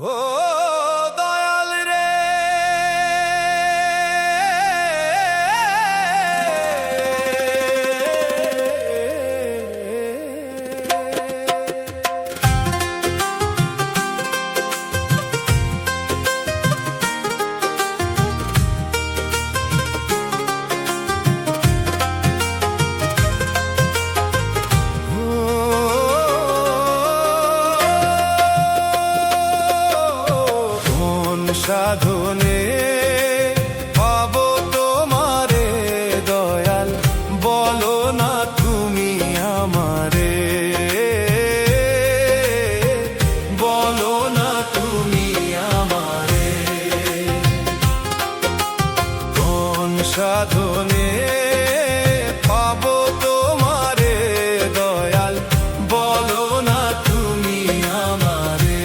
ও দয়াল রে সাধনে পাবো তোমারে দয়াল, বলো না তুমি আমারে, বলো না তুমি আমারে। কোন সাধনে পাবো তোমারে দয়াল, বলো না তুমি আমারে,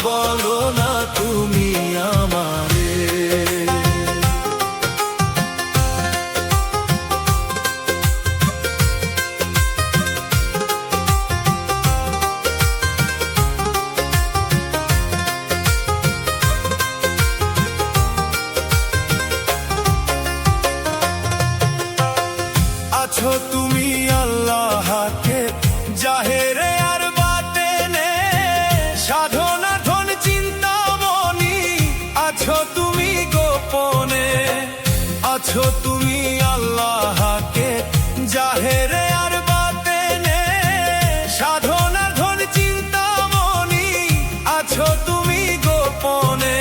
বলো না তুমি আমারে। আছো তুমি আল্লাহকে জাহেরে আর বাতেনে, সাধনা ধন চিন্তামণি আছো তুমি গোপনে। আছো তুমি আল্লাহকে জাহেরে আর বাতেনে, সাধনা ধন চিন্তামণি আছো তুমি গোপনে।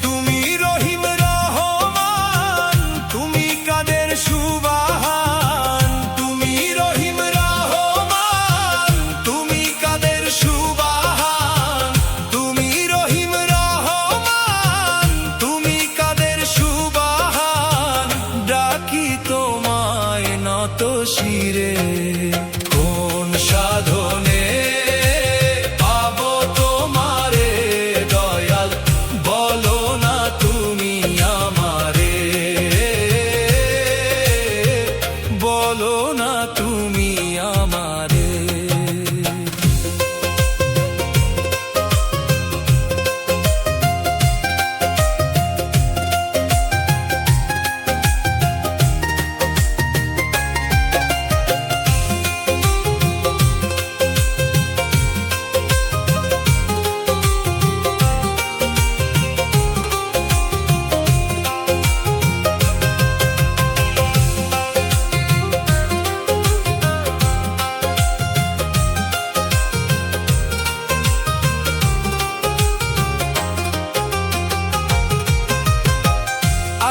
তুমি রহিম রহমান, তুমি কাদের সুবহান, তুমি রহিম রহমান, তুমি কাদের সুবহান, তুমি রহিম রহমান, তুমি কাদের সুবহান। ডাকি তোমায় নত শিরে, কোন সাধনে পাবো তোমারে দয়াল, বলো না তুমি আমারে, বলো না তুমি আমারে।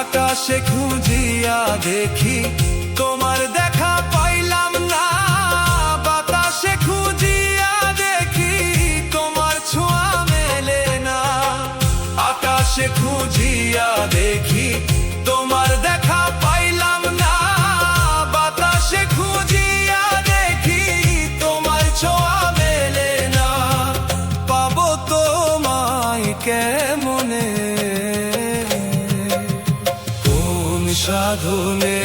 আকাশে খুঁজিয়া দেখি তোমার দেখা পাইলাম না, বাতাসে খুঁজিয়া দেখি তোমার ছোঁয়া মেলে না। আকাশে খুঁজিয়া দেখি তোমার দেখা পাইলাম না, বাতাসে খুঁজিয়া দেখি তোমার ছোঁয়া মেলে না। পাবো তোমায় কেমনে, সাধনে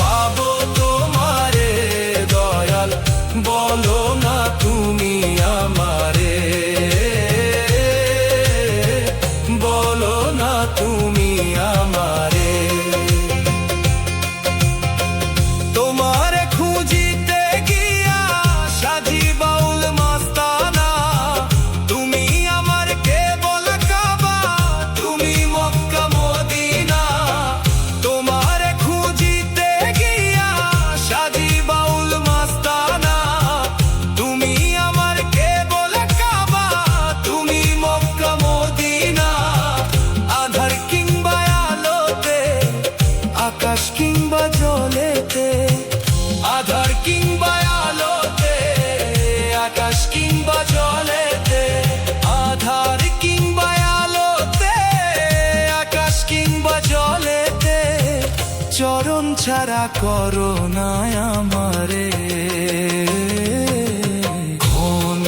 পাবো তোমারে দয়াল, বলো না তুমি আমারে, বলো না তুমি আমারে। তোমারে খুঁজিতে গিয়া সাজি বাউল মাস্তানা, তুমি আমার কেবল কাবা, তুমি মক্কা মদিনা। তোমারে খুঁজিতে গিয়া সাজি বাউল মাস্তানা, তুমি আমার কেবল কাবা, তুমি মক্কা মদিনা। আধার কিংবা আলোতে, আকাশ কিংবা জলেতে, আধার কিংবা আলোতে, আকাশ কিংবা জলেতে, আধার কিংবা আলোতে, আকাশ কিংবা জলেতে, চরণ ছাড়া করো না আমারে। কোন